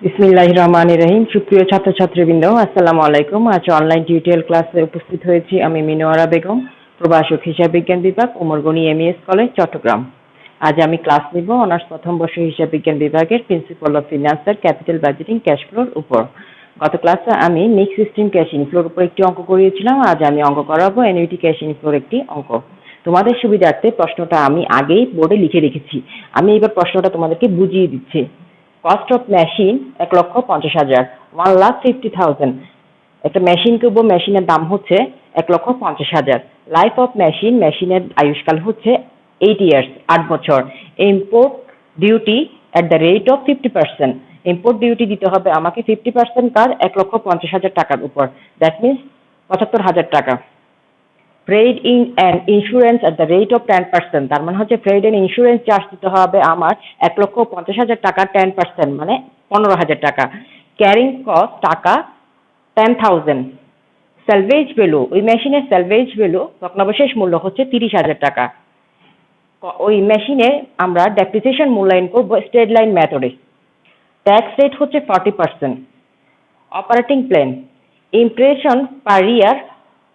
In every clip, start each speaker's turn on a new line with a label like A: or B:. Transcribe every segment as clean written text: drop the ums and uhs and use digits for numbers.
A: বিসমিল্লাহির রহমানির রহিম। সুপ্রিয় ছাত্রছাত্রীবৃন্দ, আসসালামু আলাইকুম। আজ অনলাইন টিউটোরিয়াল ক্লাসে উপস্থিত হয়েছি আমি মিনোয়ারা বেগম, প্রভাষক হিসাব বিজ্ঞান বিভাগ, উমরগনি এমইএস কলেজ, চট্টগ্রাম। আজ আমি ক্লাস নিব অনার্স প্রথম বর্ষ হিসাব বিজ্ঞান বিভাগের প্রিন্সিপাল অফ ফিনান্সের ক্যাপিটাল বাজেটিং ক্যাশ ফ্লোর উপর। গত ক্লাসে আমি মিক্স সিস্টেম ক্যাশ ইনফ্লোর উপর একটি অঙ্ক করিয়েছিলাম। আজ আমি অঙ্ক করাবো অ্যানুইটি ক্যাশ ইনফ্লোর একটি অঙ্ক। তোমাদের সুবিধার্থে প্রশ্নটা আমি আগেই বোর্ডে লিখে রেখেছি। আমি এবার প্রশ্নটা তোমাদেরকে বুঝিয়ে দিচ্ছি। Cost of machine 1,50,000, 1,50,000। একটা মেশিন কিনবো, মেশিনের দাম হচ্ছে 1,50,000। লাইফ অফ মেশিন, মেশিনের আয়ুষ্কাল হচ্ছে 8 ইয়ার্স, 8 বছর। Import duty at the rate of 50%। Import duty দিতে হবে আমাকে 50% কার 1,50,000 টাকার উপর, দ্যাট মিনস 75,000 টাকা। Fred in and insurance at the rate of 10%, তার মানে হচ্ছে ফ্রেড অ্যান্ড ইন্স্যুরেন্স চার্জ দিতে হবে আমার 1,50,000 টাকা, 10% মানে 15,000 টাকা। ক্যারিং কস্ট টাকা 10,000। স্যালভেজ ভ্যালু, ওই মেশিনের স্যালভেজ ভ্যালু ভগ্নাবশেষ মূল্য হচ্ছে 30,000 টাকা। ওই মেশিনে আমরা ডেপ্রিসিয়েশন মূল্যায়ন করবো স্ট্রেট লাইন মেথডে। ট্যাক্স রেট হচ্ছে 40%। অপারেটিং প্ল্যান, ইমপ্রেশন পার ইয়ার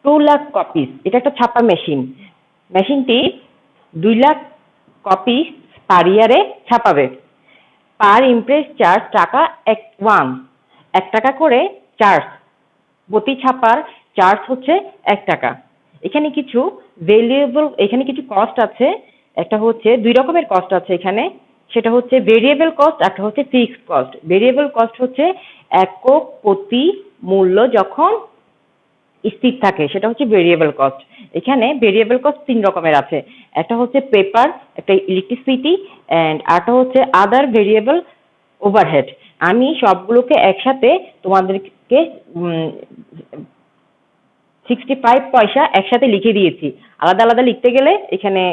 A: 2 লাখ কপিস। এটা একটা ছাপা মেশিন। মেশিনটি 2 লাখ কপি পার ইয়ারে ছাপাবে। পার ইমপ্রেস চার্জ টাকা 1 টাকা করে চার্জ। প্রতি ছাপার চার্জ হচ্ছে 1 টাকা। এখানে কিছু ভ্যারিয়েবল, এখানে কিছু কস্ট আছে। একটা হচ্ছে 2 রকমের কস্ট আছে এখানে, সেটা হচ্ছে ভেরিয়েবল কস্ট, একটা হচ্ছে ফিক্সড কস্ট। ভেরিয়েবল কস্ট হচ্ছে একক প্রতি মূল্য যখন স্থির থাকে সেটা হচ্ছে ভেরিয়েবল কস্ট। এখানে ভেরিয়েবল কস্ট 3 রকমের আছে। একটা হচ্ছে পেপার, একটা ইলেকট্রিসিটি, অ্যান্ড আরেকটা হচ্ছে আদার ভেরিয়েবল ওভারহেড। আমি সবগুলোকে একসাথে তোমাদেরকে 65 পয়সা একসাথে লিখে দিয়েছি। আলাদা আলাদা লিখতে গেলে এখানে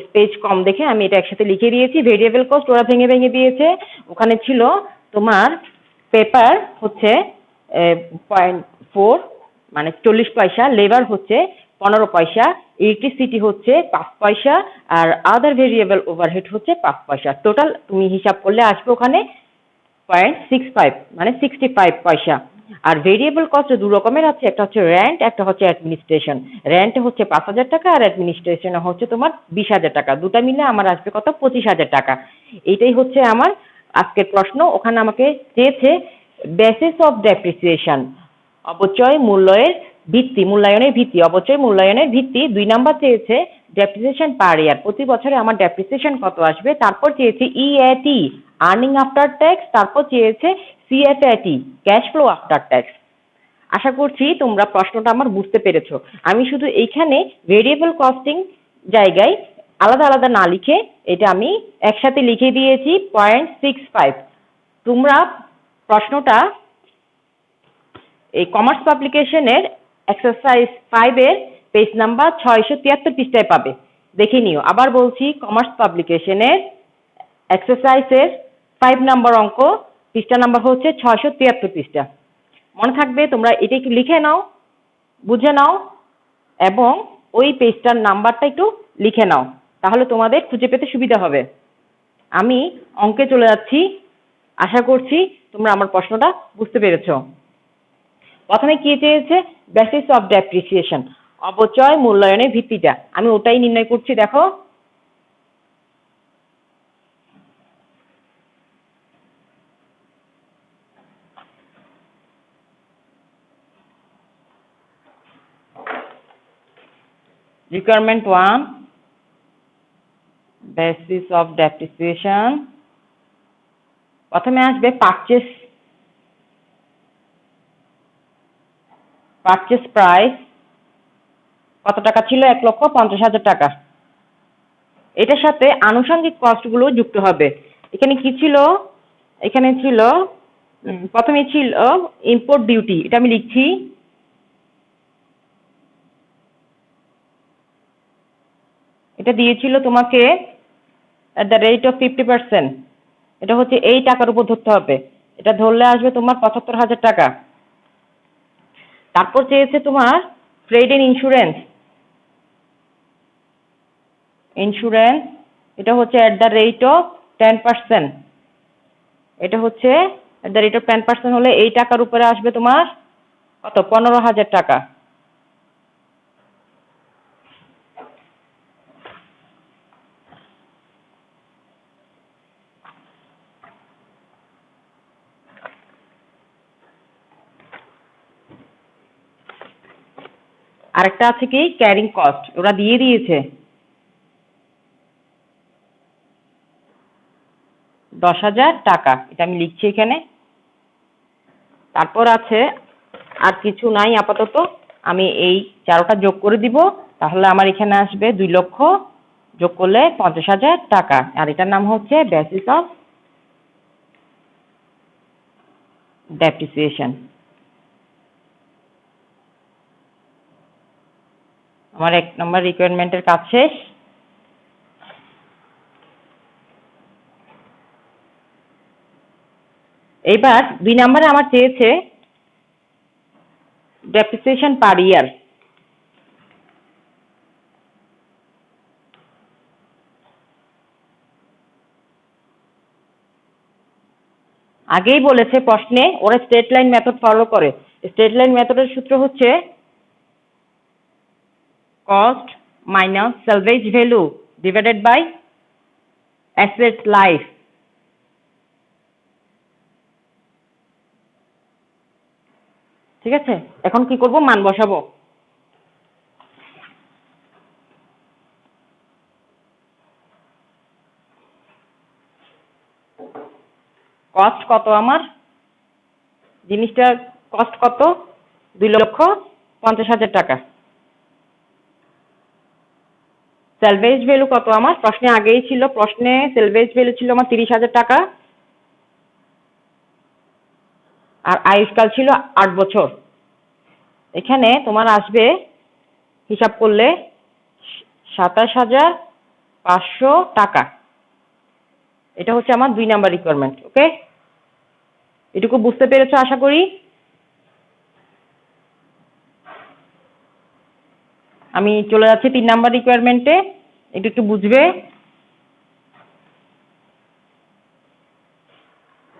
A: স্পেস কম দেখে আমি এটা একসাথে লিখে দিয়েছি। ভেরিয়েবল কস্ট ওরা ভেঙে ভেঙে দিয়েছে। ওখানে ছিল তোমার পেপার হচ্ছে 0.4 মানে 40 পয়সা, লেবার হচ্ছে 15 পয়সা, ইলেকট্রিসিটি হচ্ছে 5 পয়সা, আর আদার ভেরিয়েবল ওভারহেড হচ্ছে 5 পয়সা। টোটাল তুমি হিসাব করলে আসবে ওখানে 0.65 মানে 65 পয়সা। আর ভেরিয়েবল কস্ট 2 রকমের আছে, একটা হচ্ছে রেন্ট, একটা হচ্ছে অ্যাডমিনিস্ট্রেশন। রেন্ট হচ্ছে 5,000 টাকা আর অ্যাডমিনিস্ট্রেশন হচ্ছে তোমার 20,000 টাকা। দুটা মিলে আমার আসবে কত? 25,000 টাকা। এইটাই হচ্ছে আমার আজকের প্রশ্ন। ওখানে আমাকে চেয়েছে বেসিস অফ ডেপ্রিসিয়েশন, অবচয় মূল্যের ভিত্তি, মূল্যায়নের ভিত্তি, অবচয় মূল্যায়নের ভিত্তি। 2 নাম্বার চেয়েছে ডেপ্রিসিয়েশন পার ইয়ার, প্রতি বছরে আমার ডেপ্রিসিয়েশন কত আসবে। তারপর চেয়েছে ইএটি, আর্নিং আফটার ট্যাক্স। তারপর চেয়েছে CFAT, cash flow after tax. আশা করছি তোমরা প্রশ্নটা আমার বুঝতে পেরেছো। আমি শুধু এইখানে ভেরিয়েবল কস্টিং জায়গায় আলাদা আলাদা না লিখে এটা আমি একসাথে লিখে দিয়েছি 0.65। তোমরা প্রশ্নটা এই কমার্স পাবলিকেশনের এক্সারসাইজ 5 এর পেজ নাম্বার 673 পৃষ্ঠায় পাবে, দেখে নিও। আবার বলছি, কমার্স পাবলিকেশনের এক্সারসাইজের 5 নাম্বার অঙ্ক, পৃষ্ঠা নাম্বার হচ্ছে 673 পৃষ্ঠা। মনে থাকবে, তোমরা এটা একটু লিখে নাও, বুঝে নাও, এবং ওই পেজটার নাম্বারটা একটু লিখে নাও, তাহলে তোমাদের খুঁজে পেতে সুবিধা হবে। আমি অঙ্কে চলে যাচ্ছি। আশা করছি তোমরা আমার প্রশ্নটা বুঝতে পেরেছো। প্রথমে কি চেয়েছে? বেসিস অফ ডেপ্রিসিয়েশন, অবচয় মূল্যায়নের ভিত্তিটা। আমি ওটাই নির্ণয় করছি। দেখো, রিকোয়ারমেন্ট 1, বেসিস অফ ডেপ্রিসিয়েশন। প্রথমে আসবে পারচেস প্রাইস কত টাকা ছিল? 1,50,000 টাকা। এটার সাথে আনুষঙ্গিক কস্টগুলো যুক্ত হবে। এখানে কি ছিল? এখানে ছিল প্রথমে ছিল ইম্পোর্ট ডিউটি, এটা আমি লিখছি। এটা দিয়েছিল তোমাকে at the rate of 50%। এটা হচ্ছে এই টাকার উপর ধরতে হবে। এটা ধরলে আসবে তোমার 75,000 টাকা। তারপর চেয়েছে তোমার ট্রেড এন্ড ইন্স্যুরেন্স। এটা হচ্ছে at the rate of 10%। এটা হচ্ছে @10% হলে এই টাকার উপরে আসবে তোমার কত? 15,000 টাকা। আরেকটা আছে কি ক্যারিং কস্ট, ওরা দিয়ে দিয়েছে 10,000 টাকা, এটা আমি লিখছি এখানে। তারপর আছে আর কিছু নাই আপাতত, আমি এই 4টা যোগ করে দিব, তাহলে আমার এখানে আসবে 2 লক্ষ, যোগ করলে 50,000 টাকা। আর এটার নাম হচ্ছে বেসিস অফ ডেপ্রিসিয়েশন। আমার 1 নম্বর রিকোয়ারমেন্টের কাজ শেষ। এইবার 2 নম্বরে আমার চেয়েছে ডেপ্রিসিয়েশন পার ইয়ার। আগেই বলেছে প্রশ্নে ওরা স্ট্রেট লাইন মেথড ফলো করে। স্ট্রেট লাইন মেথডের সূত্র হচ্ছে cost minus salvage value divided by assets life. ঠিক আছে, এখন কি করব? মান বসাবো। কস্ট কত আমার? জিনিসটার কস্ট কত? 2,50,000 টাকা। সেলভেজ ভ্যালু কত আমার? প্রশ্নে আগেই ছিল, প্রশ্নে সেলভেজ ভ্যালু ছিল আমার 30,000 টাকা, আর আয়ুষ্কাল ছিল 8 বছর। এখানে তোমার আসবে হিসাব করলে 27,500 টাকা। এটা হচ্ছে আমার 2 নাম্বার রিকোয়ারমেন্ট। ওকে, এটুকু বুঝতে পেরেছো আশা করি। আমি চলে যাচ্ছি 3 নাম্বার রিকোয়ারমেন্টে, একটু একটু বুঝবে।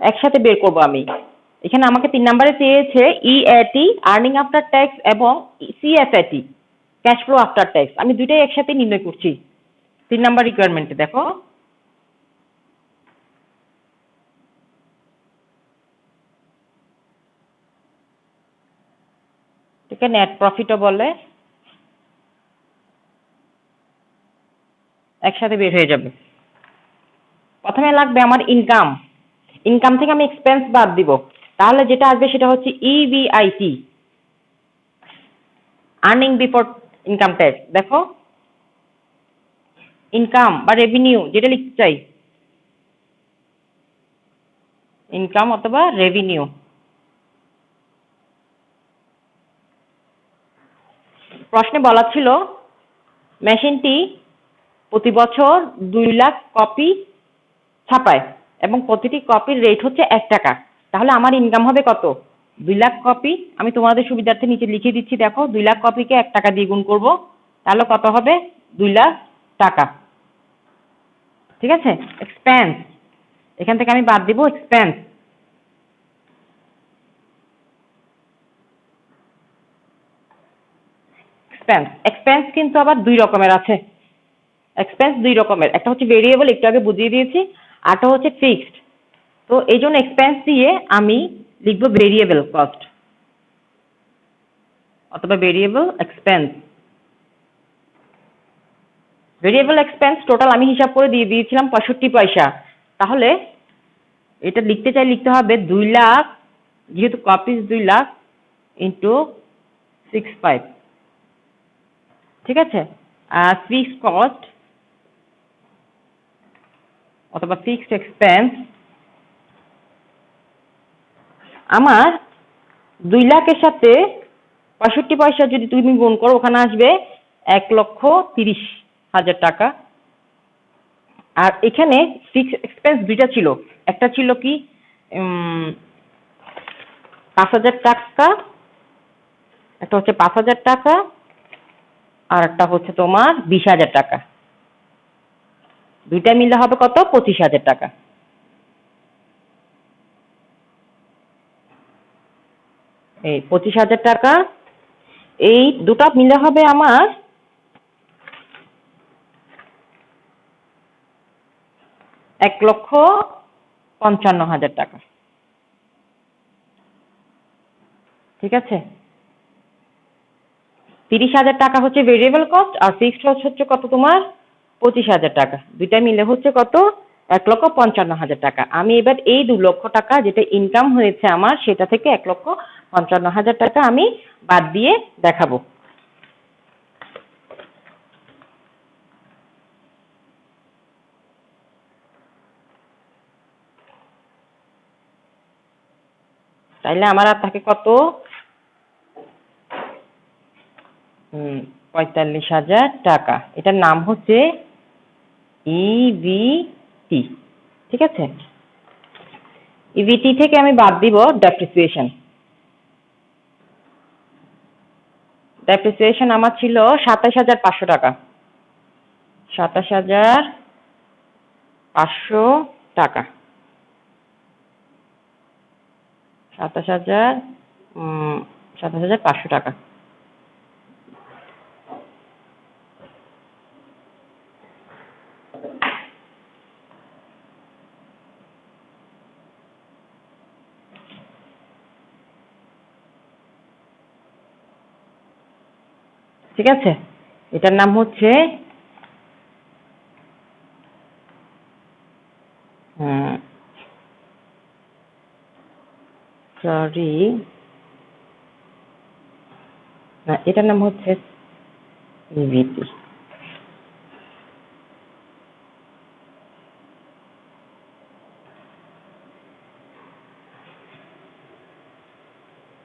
A: একসাথে বের করব আমি। এখানে আমাকে 3 নাম্বারে চেয়েছে ইএটি আর্নিং আফটার ট্যাক্স এবং CFAT cash flow after tax. আমি দুইটাই একসাথে নির্ণয় করছি 3 নাম্বার রিকোয়ারমেন্টে। দেখো, ঠিক আছে, নেট প্রফিটও বলে, একসাথে বের হয়ে যাবে। প্রথমে লাগবে আমার ইনকাম। ইনকাম থেকে আমি এক্সপেন্স বাদ দিব, তাহলে যেটা আসবে সেটা হচ্ছে EBIT, earning before income tax. দেখো, ইনকাম বা রেভিনিউ যেটা লিখতে চাই, ইনকাম অথবা রেভিনিউ। প্রশ্নে বলা ছিল মেশিনটি প্রতি বছর 2 লাখ কপি ছাপায় এবং প্রতিটি কপির রেট হচ্ছে 1 টাকা। তাহলে আমার ইনকাম হবে কত? 2 লাখ কপি। আমি তোমাদের সুবিধার্থে নিচে লিখে দিচ্ছি। দেখো, 2 লাখ কপিকে 1 টাকা দিয়ে গুণ করব, তাহলে কত হবে? 2 লাখ টাকা। ঠিক আছে, এক্সপেন্স এখান থেকে আমি বাদ দিব এক্সপেন্স। এক্সপেন্স কিন্তু আবার 2 রকমের আছে। এক্সপেন্স 2 রকমের, একটা হচ্ছে ভেরিয়েবল, একটু আগে বুঝিয়ে দিয়েছি, আরটা হচ্ছে ফিক্সড। তো এই জন্য এক্সপেন্স দিয়ে আমি লিখবো ভেরিয়েবল কস্ট অথবা variable expense. Variable expense total আমি হিসাব করে দিয়ে দিয়েছিলাম 65 পয়সা। তাহলে এটা লিখতে চাই, লিখতে হবে 2 লাখ, যেহেতু কপিস 2 লাখ ইন্টু 65। ঠিক আছে, আর ফিক্সড কস্ট অথবা ফিক্সড এক্সপেন্স আমার 2 লাখের সাথে 65 পয়সা যদি তুমি গুণ করো, ওখানে আসবে 1,30,000 টাকা। আর এখানে ফিক্সড এক্সপেন্স দুইটা ছিল, একটা ছিল কি 5,000 টাকা, একটা হচ্ছে 5,000 টাকা, আর একটা হচ্ছে তোমার 20,000 টাকা। দুইটা মিলে হবে কত? 25,000 টাকা। এই 25,000 টাকা, এই দুটা মিলে হবে আমার 1,55,000 টাকা। ঠিক আছে, 30,000 টাকা হচ্ছে ভেরিয়েবল কস্ট আর ফিক্সড কস্ট হচ্ছে কত তোমার 25,000 টাকা। দুইটা মিলে হচ্ছে কত 1,55,000 টাকা। আমি এবার এই 2 লক্ষ টাকা যেটা ইনকাম হয়েছে আমার সেটা থেকে 1,55,000 টাকা আমি বাদ দিয়ে দেখাবো। তাইলে আমার আর থাকে কত 45,000 টাকা। এটার নাম হচ্ছে ইভিটি। ঠিক আছে, ইভিটি থেকে আমি বাদ দিব ডেপ্রিসিয়েশন। ডেপ্রিসিয়েশন আমার ছিল 27,500 টাকা। 27,500 টাকা। 27,500 টাকা। ঠিক আছে, এটার নাম হচ্ছে সরি না, এটার নাম হচ্ছে ইভিটি।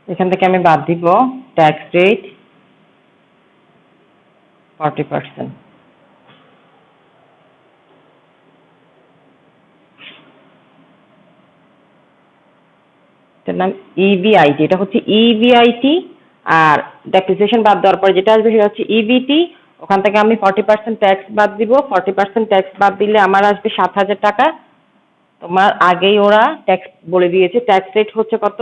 A: এখান থেকে আমি বাদ দিব ট্যাক্স রেট 40%। এটার নাম ইভিআইটি। এটা হচ্ছে ইভিআইটি আর ডেপ্রিসিয়েশন বাদ দেওয়ার পরে যেটা আসবে সেটা হচ্ছে ইভিটি। ওখান থেকে আমি 40% ট্যাক্স বাদ দিব। 40% ট্যাক্স বাদ দিলে আমার আসবে 7,000 টাকা। তোমার আগেই ওরা ট্যাক্স বলে দিয়েছে, ট্যাক্স রেট হচ্ছে কত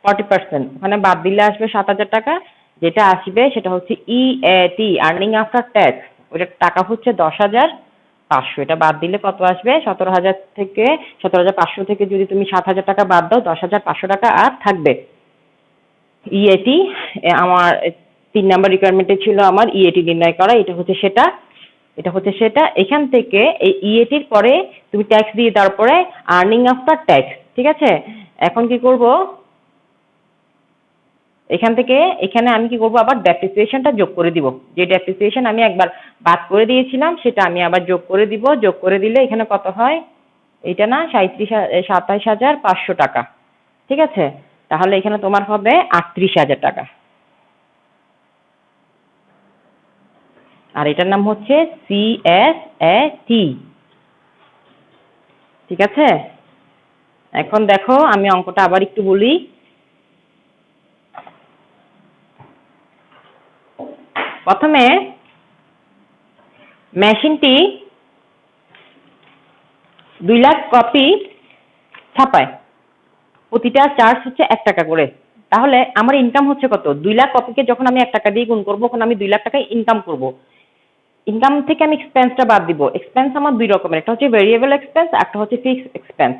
A: 40%। ওখানে বাদ দিলে আসবে 7,000 টাকা। যেটা আসবে সেটা হচ্ছে ইএটি, আর্নিং আফটার ট্যাক্স। ওটার টাকা হচ্ছে 10,500। এটা বাদ দিলে কত আসবে 17,000 থেকে 17,500 থেকে যদি তুমি 7,000 টাকা বাদ দাও 10,500 টাকা আর থাকবে। ইএটি আমার 3 নাম্বার রিকোয়ারমেন্টে ছিল আমার ইএটি নির্ণয় করা। এটা হচ্ছে সেটা, এটা হচ্ছে সেটা। এখান থেকে এই ইএটির পরে তুমি ট্যাক্স দিয়ে তারপরে আর্নিং আফটার ট্যাক্স। ঠিক আছে, এখন কি করব, এখান থেকে এখানে আমি কি করব আবার ডেপ্রিসিয়েশনটা যোগ করে দিব। যে ডেপ্রিসিয়েশন আমি একবার বাদ করে দিয়েছিলাম সেটা আমি আবার যোগ করে দিব। যোগ করে দিলে এখানে কত হয়, এটা না 27,500 টাকা। ঠিক আছে, তাহলে এখানে তোমার হবে 38,000 টাকা। আর এটার নাম হচ্ছে সিএসএটি। ঠিক আছে, এখন দেখো আমি অঙ্কটা আবার একটু বলি। প্রথমে মেশিনটি 2 লাখ কপি ছাপায়, প্রতিটা চার্জ হচ্ছে 1 টাকা করে। তাহলে আমার ইনকাম হচ্ছে কত, 2 লাখ কপিকে যখন আমি 1 টাকা দিয়ে গুণ করবো তখন আমি 2 লাখ টাকা ইনকাম করব। ইনকাম থেকে আমি এক্সপেন্সটা বাদ দিব। এক্সপেন্স আমার 2 রকমের, একটা হচ্ছে ভেরিয়েবল এক্সপেন্স, একটা হচ্ছে ফিক্সড এক্সপেন্স।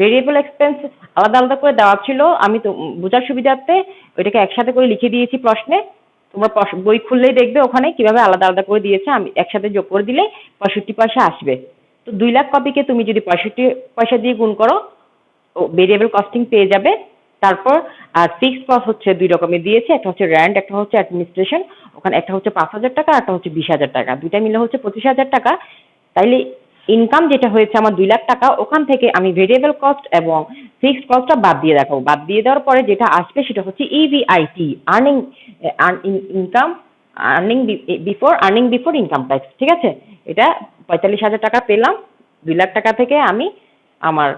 A: ভেরিয়েবল এক্সপেন্স আলাদা আলাদা করে দেওয়া ছিল, আমি তো বোঝার সুবিধার্থে ওইটাকে একসাথে করে লিখে দিয়েছি প্রশ্নে। তোমরা বই খুললেই দেখবে ওখানে কিভাবে আলাদা আলাদা করে দিয়েছে। আমি একসাথে যোগ করে দিলে 65 পয়সা আসবে। তো 2 লাখ কপিকে তুমি যদি 65 পয়সা দিয়ে গুণ করো ভেরিয়েবল কস্টিং পেয়ে যাবে। তারপর আর ফিক্সড কস্ট হচ্ছে 2 রকমের দিয়েছে, একটা হচ্ছে র্যান্ট, একটা হচ্ছে অ্যাডমিনিস্ট্রেশন। ওখানে একটা হচ্ছে 5,000 টাকা, একটা হচ্ছে 20,000 টাকা। দুইটা মিলে হচ্ছে 25,000 টাকা। তাইলে ইনকাম যেটা হয়েছে আমার 2 লাখ টাকা, ওখান থেকে আমি ভেরিয়েবল কস্ট এবং ফিক্সড কস্টটা বাদ দিয়ে দেখাবো। বাদ দিয়ে দেওয়ার পরে যেটা আসবে সেটা হচ্ছে EBIT, earning income, earning before income tax. ঠিক আছে, এটা 45,000 টাকা পেলাম। 2 লাখ টাকা থেকে আমি আমার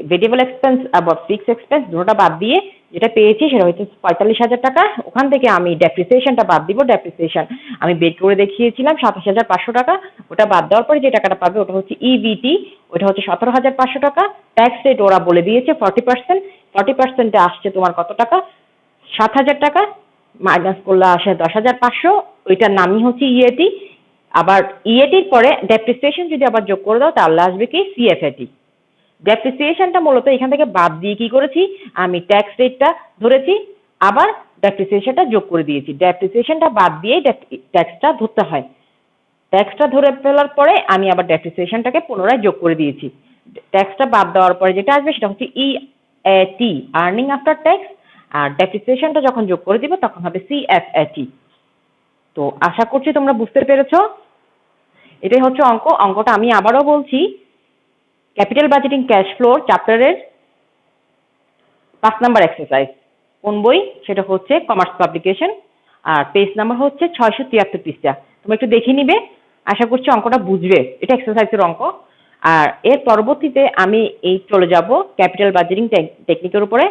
A: ভেরিয়েবল এক্সপেন্স আবার ফিক্সড এক্সপেন্স দুটোটা বাদ দিয়ে যেটা পেয়েছি সেটা হচ্ছে 45,000 টাকা। ওখান থেকে আমি ডেপ্রিসিয়েশনটা বাদ দিব। ডেপ্রিসিয়েশন আমি বের করে দেখিয়েছিলাম 27,500 টাকা। ওটা বাদ দেওয়ার পরে যে টাকাটা পাবে ওটা হচ্ছে ইভিটি, ওটা হচ্ছে 17,500 টাকা। ট্যাক্স রেট ওরা বলে দিয়েছে 40%। 40% আসছে তোমার কত টাকা? 7,000 টাকা। মাইনাস করলে আসে 10,500। ওইটার নামই হচ্ছে ইএটি। আবার ইএটির পরে ডেপ্রিসিয়েশন যদি আবার যোগ করে দাও তাহলে আসবে কি সিএফএটি। ডেপ্রিসিয়েশনটা মূলত এখান থেকে বাদ দিয়ে কি করেছি, আমি ট্যাক্স রেটটা ধরেছি, আবার ডেপ্রিসিয়েশনটা যোগ করে দিয়েছি। ডেপ্রিসিয়েশনটা বাদ দিয়েই ট্যাক্সটা ধরতে হয়। ট্যাক্সটা ধরে ফেলার পরে আমি আবার ডেপ্রিসিয়েশনটাকে পুনরায় যোগ করে দিয়েছি। ট্যাক্সটা বাদ দেওয়ার পরে যেটা আসবে সেটা হচ্ছে ইএটি, আর্নিং আফটার ট্যাক্স। আর ডেপ্রিসিয়েশনটা যখন যোগ করে দিব তখন হবে সিএফএটি। তো আশা করছি তোমরা বুঝতে পেরেছো। এটাই হচ্ছে অঙ্ক। অঙ্কটা আমি আবারও বলছি, ক্যাপিটাল বাজেটিং ক্যাশ ফ্লোর চ্যাপ্টারের 5 নাম্বার এক্সারসাইজ। কোন বই? সেটা হচ্ছে কমার্স পাবলিকেশন, আর পেজ নাম্বার হচ্ছে 673 পৃষ্ঠা। তোমরা একটু দেখে নিবে, আশা করছি অঙ্কটা বুঝবে। এটা এক্সারসাইজের অঙ্ক। আর এর পরবর্তীতে আমি চলে যাব ক্যাপিটাল বাজেটিং টেকনিকের উপরে,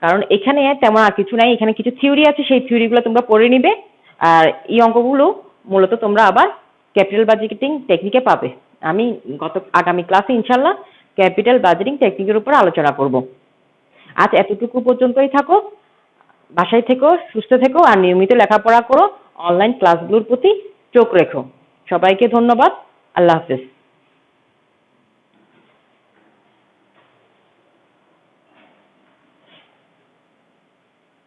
A: কারণ এখানে তেমন আর কিছু নাই। এখানে কিছু থিওরি আছে, সেই থিওরিগুলো তোমরা পড়ে নিবে। আর এই অঙ্কগুলো মূলত তোমরা আবার ক্যাপিটাল বাজেটিং টেকনিকে পাবে। আমি আগামী ক্লাসে ইনশাল্লাহ ক্যাপিটাল বাজেটিং টেকনিকের উপর আলোচনা করব। আজ এতটুকু পর্যন্তই থাকো। বাসায় থেকো, সুস্থ থেকো, আর নিয়মিত লেখাপড়া করো। অনলাইন ক্লাসগুলোর প্রতি চোখ রেখো। সবাইকে ধন্যবাদ। আল্লাহ হাফেজ।